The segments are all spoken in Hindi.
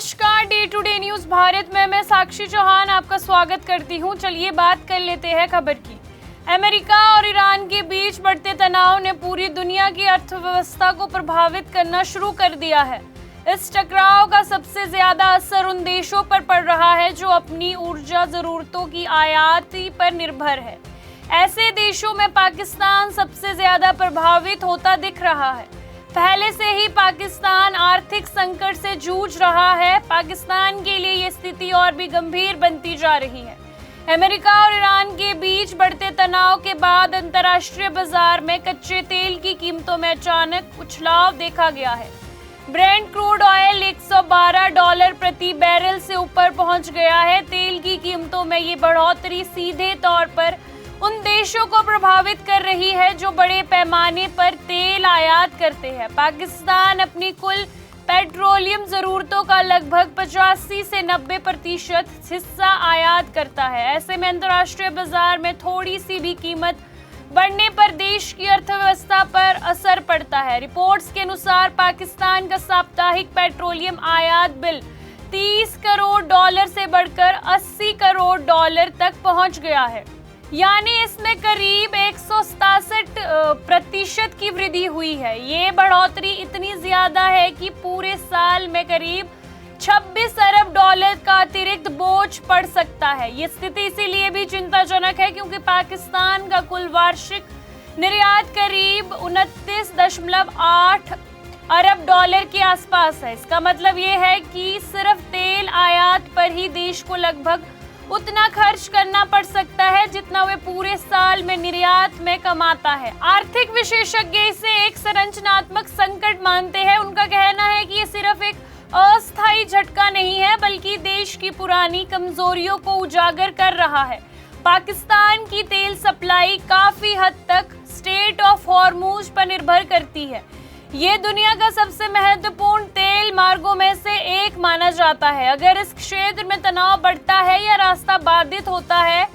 नमस्कार, day to day news Bharat में मैं साक्षी चौहान आपका स्वागत करती हूं। चलिए बात कर लेते हैं खबर की। अमेरिका और ईरान के बीच बढ़ते तनाव ने पूरी दुनिया की अर्थव्यवस्था को प्रभावित करना शुरू कर दिया है। इस टकराव का सबसे ज्यादा असर उन देशों पर पड़ रहा है जो अपनी ऊर्जा जरूरतों की आयात पर निर्भर है। ऐसे देशों में पाकिस्तान सबसे ज्यादा प्रभावित होता दिख रहा है। पहले से ही पाकिस्तान आर्थिक संकट से जूझ रहा है। पाकिस्तान के लिए ये स्थिति और भी गंभीर बनती जा रही है। अमेरिका और ईरान के बीच बढ़ते तनाव के बाद अंतर्राष्ट्रीय बाजार में कच्चे तेल की कीमतों में अचानक उछाल देखा गया है। ब्रेंट क्रूड ऑयल $112 प्रति बैरल से ऊपर पहुंच गया है। तेल की कीमतों में ये बढ़ोतरी सीधे तौर पर उन देशों को प्रभावित कर रही है जो बड़े पैमाने पर तेल आयात करते हैं। पाकिस्तान अपनी कुल पेट्रोलियम जरूरतों का लगभग 85 से 90% हिस्सा आयात करता है। ऐसे में अंतर्राष्ट्रीय बाजार में थोड़ी सी भी कीमत बढ़ने पर देश की अर्थव्यवस्था पर असर पड़ता है। रिपोर्ट्स के अनुसार पाकिस्तान का साप्ताहिक पेट्रोलियम आयात बिल $30 करोड़ से बढ़कर $80 करोड़ तक पहुंच गया है, यानी इसमें करीब 167% की वृद्धि हुई है। ये बढ़ोतरी इतनी ज्यादा है कि पूरे साल में करीब $26 अरब का अतिरिक्त बोझ पड़ सकता है। ये स्थिति इसीलिए भी चिंताजनक है क्योंकि पाकिस्तान का कुल वार्षिक निर्यात करीब $29.8 अरब के आसपास है। इसका मतलब ये है कि सिर्फ तेल आयात पर ही देश को लगभग उतना खर्च करना पड़ सकता है जितना वे पूरे साल में निर्यात में कमाता है। आर्थिक विशेषज्ञ इसे एक संरचनात्मक संकट मानते हैं। उनका कहना है कि ये सिर्फ एक अस्थायी झटका नहीं है बल्कि देश की पुरानी कमजोरियों को उजागर कर रहा है। पाकिस्तान की तेल सप्लाई काफी हद तक स्ट्रेट ऑफ हॉर्मुज पर निर्भर करती है। ये दुनिया का सबसे महत्वपूर्ण तेल मार्गों में से एक माना जाता है। अगर इस क्षेत्र में तनाव बढ़ता है या रास्ता बाधित होता है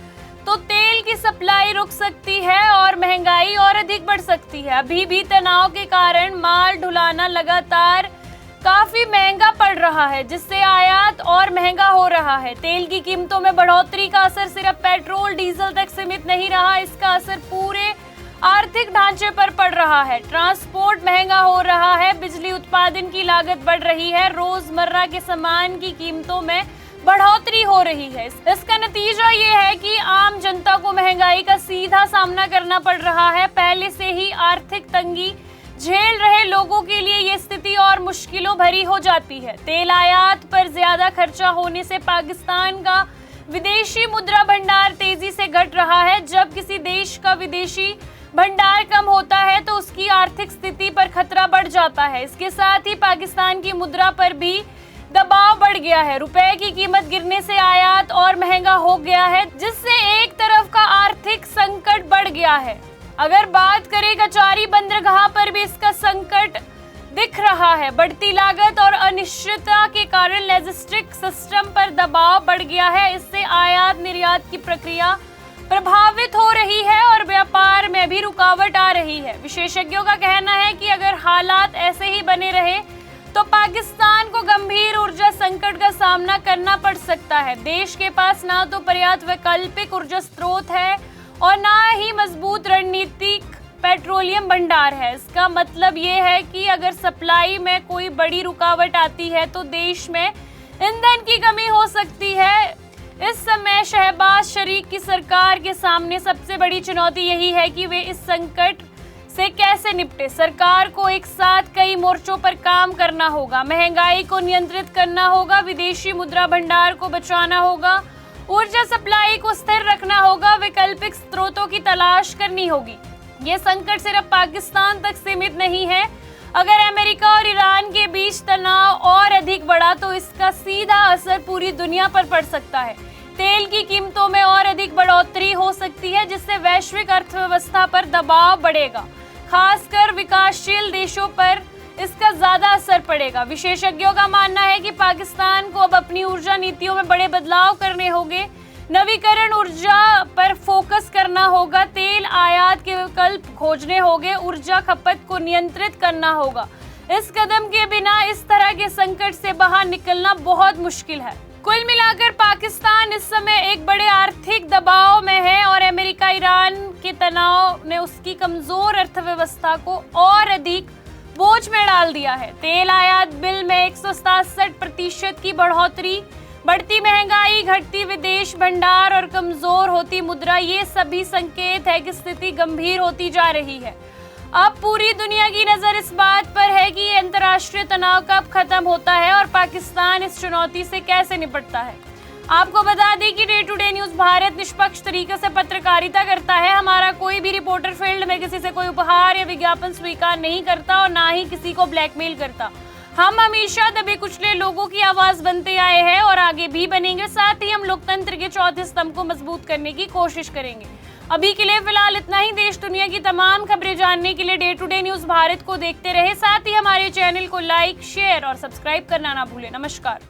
तो तेल की सप्लाई रुक सकती है और महंगाई और अधिक बढ़ सकती है। अभी भी तनाव के कारण माल ढुलाना लगातार काफी महंगा पड़ रहा है, जिससे आयात और महंगा हो रहा है। तेल की कीमतों में बढ़ोतरी का असर सिर्फ पेट्रोल डीजल तक सीमित नहीं रहा, इसका असर पूरे आर्थिक ढांचे पर पड़ रहा है। ट्रांसपोर्ट महंगा हो रहा है, बिजली उत्पादन की लागत बढ़ रही है, रोजमर्रा के सामान की कीमतों में बढ़ोतरी हो रही है। इसका नतीजा ये है कि आम जनता को महंगाई का सीधा सामना करना पड़ रहा है। पहले से ही आर्थिक तंगी झेल रहे लोगों के लिए ये स्थिति और मुश्किलों भरी हो जाती है। तेल आयात पर ज्यादा खर्चा होने से पाकिस्तान का विदेशी मुद्रा भंडार तेजी से घट रहा है। जब किसी देश का विदेशी भंडार कम होता है तो उसकी आर्थिक स्थिति पर खतरा बढ़ जाता है। इसके साथ ही पाकिस्तान की मुद्रा पर भी दबाव बढ़ गया है। रुपए की कीमत गिरने से आयात और महंगा हो गया है, जिससे एक तरफ का आर्थिक संकट बढ़ गया है। अगर बात करें कचारी बंदरगाह पर भी इसका संकट दिख रहा है। बढ़ती लागत और अनिश्चितता के कारण लॉजिस्टिक सिस्टम पर दबाव बढ़ गया है। इससे आयात निर्यात की प्रक्रिया प्रभावित हो रही है और व्यापार में भी रुकावट आ रही है। विशेषज्ञों का कहना है कि अगर हालात ऐसे ही बने रहे तो पाकिस्तान को गंभीर ऊर्जा संकट का सामना करना पड़ सकता है। देश के पास ना तो पर्याप्त वैकल्पिक ऊर्जा स्रोत है और ना ही मजबूत रणनीतिक पेट्रोलियम भंडार है। इसका मतलब ये है कि अगर सप्लाई में कोई बड़ी रुकावट आती है तो देश में ईंधन की कमी हो सकती है। इस समय शहबाज शरीफ की सरकार के सामने सबसे बड़ी चुनौती यही है कि वे इस संकट से कैसे निपटे। सरकार को एक साथ कई मोर्चों पर काम करना होगा। महंगाई को नियंत्रित करना होगा, विदेशी मुद्रा भंडार को बचाना होगा, ऊर्जा सप्लाई को स्थिर रखना होगा, वैकल्पिक स्रोतों की तलाश करनी होगी। ये संकट सिर्फ पाकिस्तान तक सीमित नहीं है। अगर अमेरिका और ईरान के बीच तनाव और अधिक बढ़ा तो इसका सीधा असर पूरी दुनिया पर पड़ सकता है। तेल की कीमतों में और अधिक बढ़ोतरी हो सकती है, जिससे वैश्विक अर्थव्यवस्था पर दबाव बढ़ेगा। खासकर विकासशील देशों पर इसका ज्यादा असर पड़ेगा। विशेषज्ञों का मानना है कि पाकिस्तान को अब अपनी ऊर्जा नीतियों में बड़े बदलाव करने होंगे। नवीकरण ऊर्जा पर फोकस करना होगा, तेल आयात के विकल्प खोजने होंगे, ऊर्जा खपत को नियंत्रित करना होगा। इस कदम के बिना इस तरह के संकट से बाहर निकलना बहुत मुश्किल है। कुल मिलाकर पाकिस्तान इस समय एक बड़े आर्थिक दबाव में है और अमेरिका ईरान के तनाव ने उसकी कमजोर अर्थव्यवस्था को और अधिक बोझ में डाल दिया है। तेल आयात बिल में 167% की बढ़ोतरी, बढ़ती महंगाई, घटती विदेश भंडार और कमजोर होती मुद्रा, ये सभी संकेत है कि स्थिति गंभीर होती जा रही है। अब पूरी दुनिया की नजर इस बात पर है कि ये अंतर्राष्ट्रीय तनाव कब खत्म होता है और पाकिस्तान इस चुनौती से कैसे निपटता है। आपको बता दें कि day to day news Bharat निष्पक्ष तरीके से पत्रकारिता करता है। हमारा कोई भी रिपोर्टर फील्ड में किसी से कोई उपहार या विज्ञापन स्वीकार नहीं करता और ना ही किसी को ब्लैकमेल करता। हम हमेशा दबे कुचले लोगों की आवाज बनते आए हैं और आगे भी बनेंगे। साथ ही हम लोकतंत्र के चौथे स्तंभ को मजबूत करने की कोशिश करेंगे। अभी के लिए फिलहाल इतना ही। देश दुनिया की तमाम खबरें जानने के लिए day to day news Bharat को देखते रहे। साथ ही हमारे चैनल को लाइक, शेयर और सब्सक्राइब करना ना भूलें। नमस्कार।